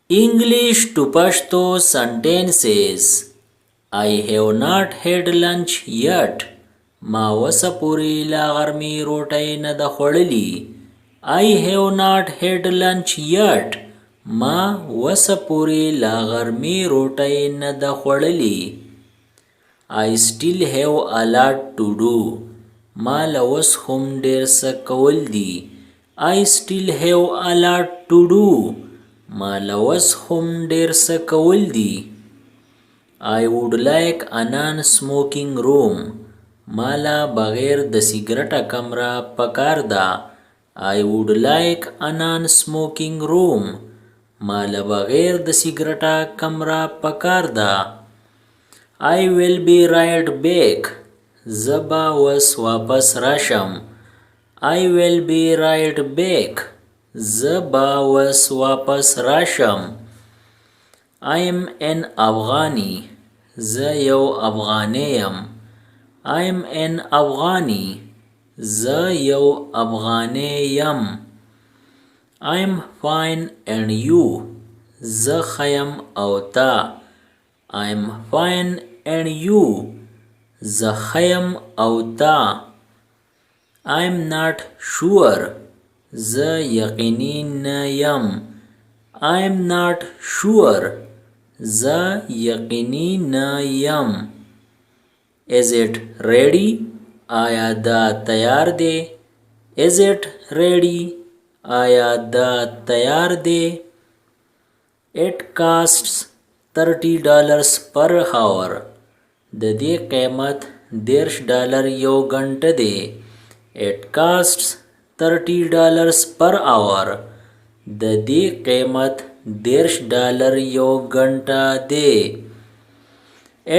English to Pashto sentences. I have not had lunch yet. ما وسه پورې لا غرمې روټۍ نه ده خوړلې. I have not had lunch yet. ما وسه پورې لا غرمې روټۍ نه ده خوړلې. I still have a lot to do. ما له اوس هم ډېر څه کول دي. I still have a lot to do. ما له اوس هم ډېر څه کول دي. I would like a non-smoking room. ما لا بغیر د سیګرټه کمره پکار ده. I would like a non-smoking room. ما لا بغیر د سیګرټه کمره پکار ده. I will be right back. زبا وس واپس راشم. I will be right back. زبا وس واپس راشم. I am an Afghani. ز یو افغانی یم. I am an Afghani. ز یو افغانی یم. I am fine and you. ز خیم او تا. I am fine and you. ز خیم او تا. I am not sure. ز یقینی نه یم. I am not sure. ز یقینی نه یم. Is it ready? آیا دا تیار دی؟ Is it ready? آیا دا تیار دی؟ It costs $30 per hour. د دې قیمت $30 یو غنټه دی. It costs $30 per hour. د دې قیمت $30 یو غنټه دی.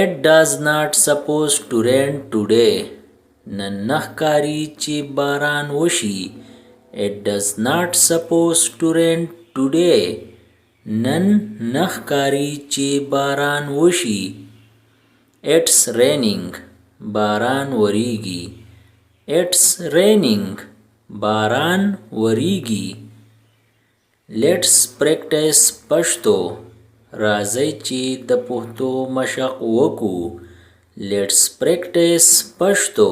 It does not suppose to rain today. نن نه ښکاري چې باران وشي. It does not suppose to rain today. نن نه ښکاري چې باران وشي. It's raining. باران وریږي. It's raining. باران وریږي. Let's practice پښتو. راځئ چې د پښتو مشق وکړو. Let's practice پښتو.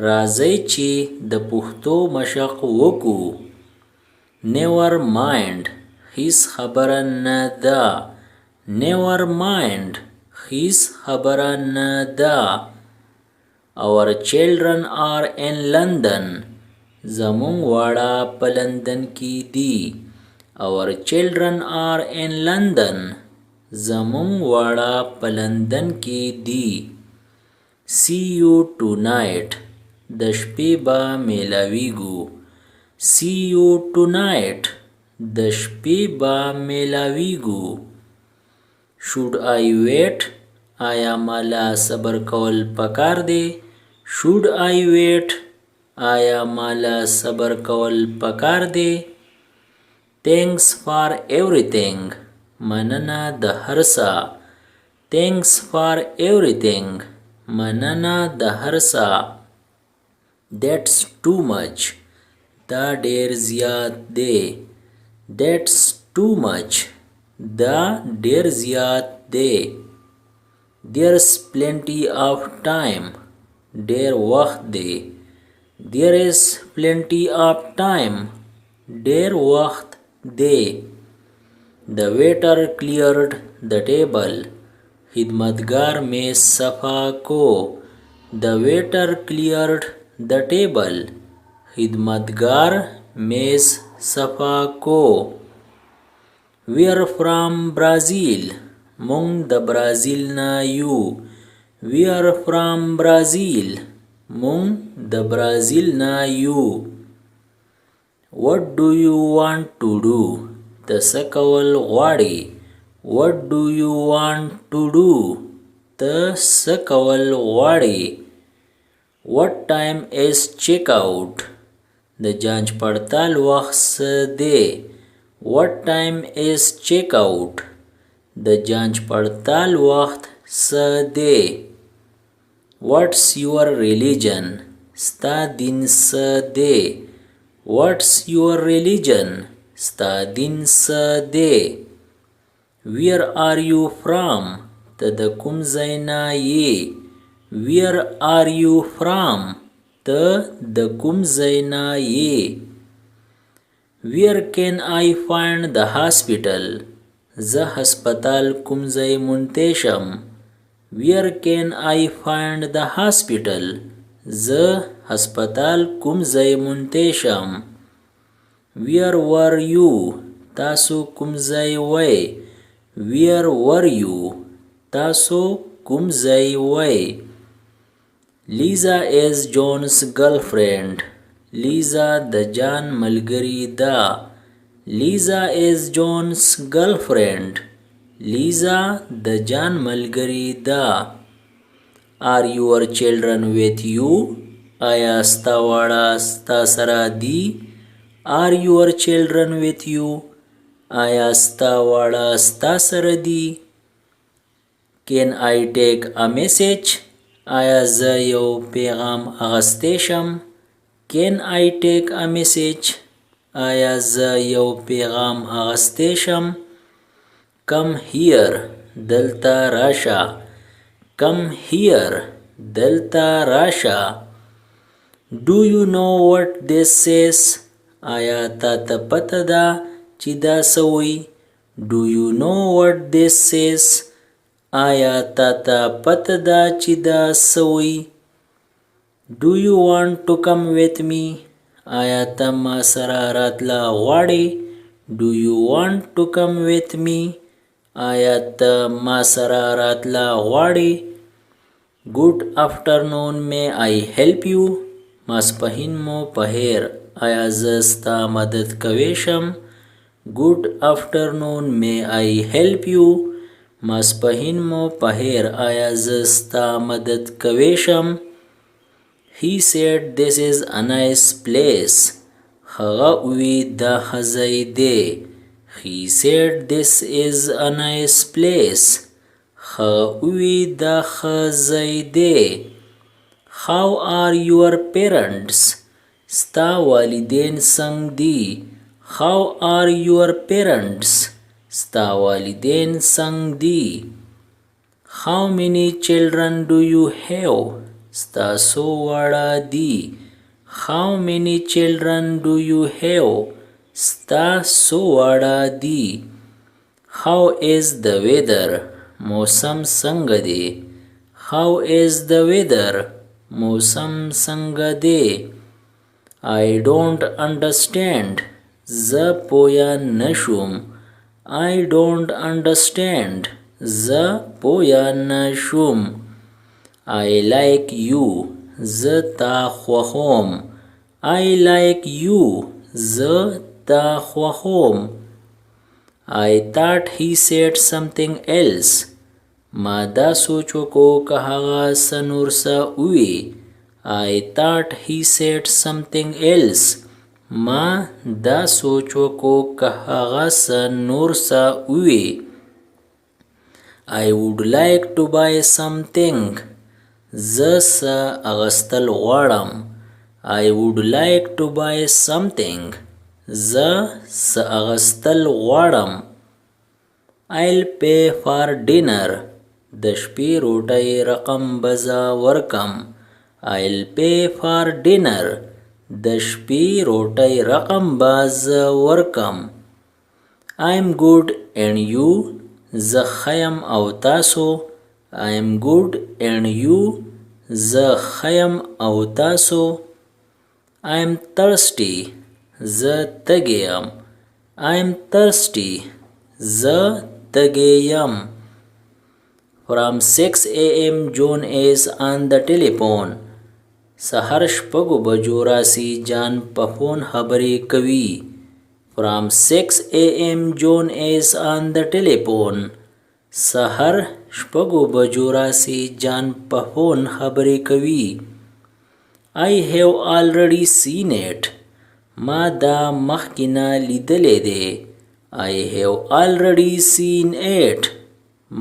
راځئ چې د پښتو مشق وکړو. Never mind. هیڅ خبره نه ده. Never mind. هیڅ خبره نه ده. Our children are in London. زمونږ واړه په لندن کې دي. Our children are in London. زمونږ واړه په لندن کې دي. See you tonight. د شپې به میلاویږو. See you tonight. د شپې به میلاویږو. Should I wait? آیا مالا صبر کول پکار دی؟ Should I wait? آیا مالا صبر کول پکار دی؟ Thanks for everything. مننه د هر څه. Thanks for everything. مننه د هر څه. That's too much. دا ډیر زیات دی. That's too much. دا ډیر زیات دی. There's plenty of time. ډیر وخت دی. There is plenty of time. ډیر وخت دی. The waiter cleared the table. خدمتګار میز صفا کو. The waiter cleared the table. خدمتګار میز صفا کو. We are from Brazil. مونږ د برازیل نه یو. We are from Brazil. مونږ د برازیل نه یو. What do you want to do? ته څه کول غواړې؟ What do you want to do? ته څه کول غواړې؟ What time is check out? د جانچ پړتال وخت څه دی؟ What time is check out? د جانچ پړتال وخت څه دی؟ What's your religion? ستا دین څه دی؟ What's your religion? ستا دین څه دی؟ Where are you from? ته د کوم ځای نه یې؟ Where are you from? ته د کوم ځای نه یې؟ Where can I find the hospital? زه هسپتال کوم ځای مونتی شم؟ Where can I find the hospital? زه هسپتال کوم ځای مونتی شم؟ Where were you? تاسو کوم ځای وئ؟ Where were you? تاسو کوم ځای وئ؟ Lisa is John's girlfriend. Lisa د جان ملګری ده. Lisa is John's girlfriend. Lisa د جان ملګری ده. Are your children with you? آیا ستا واړه ستا سره دي؟ Are your children with you? آیا ستا واړه ستا سره دي؟ Can I take a message? آیا زه یو پیغام اخیستی شم؟ Can I take a message? آیا زه یو پیغام اخیستی شم؟ Come here. دلته راشه. Come here. دلته راشه. Do you know what this says? آیا تا ته پته ده چې دا څه وایي؟ Do you know what this says? آیا تا ته پته ده چې دا څه وایي؟ Do you want to come with me? آیا ته ما سره راتله غواړې؟ Do you want to come with me? آیا ته ما سره راتله غواړې؟ Good afternoon, may I help you? ماسپښین مو پخیر، آیا زه ستا مدد کولی شم؟ Good afternoon, may I help you? ماسپښین مو پخیر، آیا زه ستا مدد کولی شم؟ He said this is a nice place. هغه ووی دا ښه ځای دی. He said this is a nice place. هغه ووی دا ښه ځای دی. How are your parents? ستا والدین څنګه دي؟ How are your parents? ستا والدین څنګه دي؟ How many children do you have? ستاسو واړه دي. How many children do you have? ستاسو واړه دي. How is the weather? موسم څنګه دی؟ How is the weather? موسم څنګه دی؟ I don't understand. زه پوه نشوم. I don't understand. زه پوه نشوم. I like you. زه تا خوښوم. I like you. زه تا خوښوم. I thought he said something else. ما دا سوچ وکړو که هغه څه نور څه ووي. I thought he said something else. ما دا سوچ وکړو که هغه څه نور څه ووي. I would like to buy something. زه څه اخیستل غواړم. I would like to buy something. زه څه اخیستل غواړم. I'll pay for dinner. د شپې روټۍ رقم به زه ورکم. I'll pay for dinner. د شپې روټۍ رقم به زه ورکم. I'm good and you. زه ښه یم او تاسو؟ I'm good and you. زه ښه یم او تاسو؟ I'm thirsty. زه تږی یم. I'm thirsty. زه تږی یم. From 6 a.m. John is on the telephone. سهار شپږو بجو راسي جان په فون خبرې کوي. From 6 a.m. John is on the telephone. سهار شپږو بجو راسي جان په فون خبرې کوي. I have already seen it. ما دا مخکې نه لیدلی دی. I have already seen it.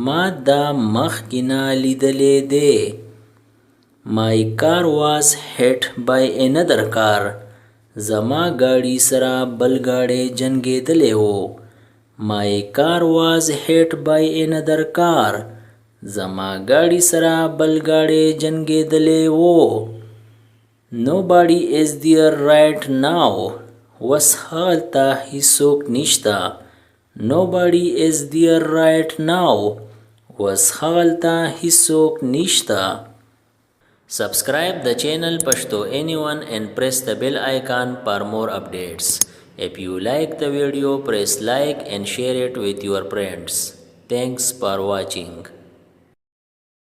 ما دا مخکې نه لیدلی دی. My car was hit by another car. زما ګاډي سره بل ګاډی جنګېدلی و. My car was hit by another car. زما ګاډي سره بل ګاډي جنګېدلی وو. Nobody is there right now. وس هلته هیڅوک نشته. Nobody is there right now. وس هلته هیڅوک نشته. Subscribe the channel Pashto Anyone and press the bell icon for more updates. If you like the video, press like and share it with your friends. Thanks for watching.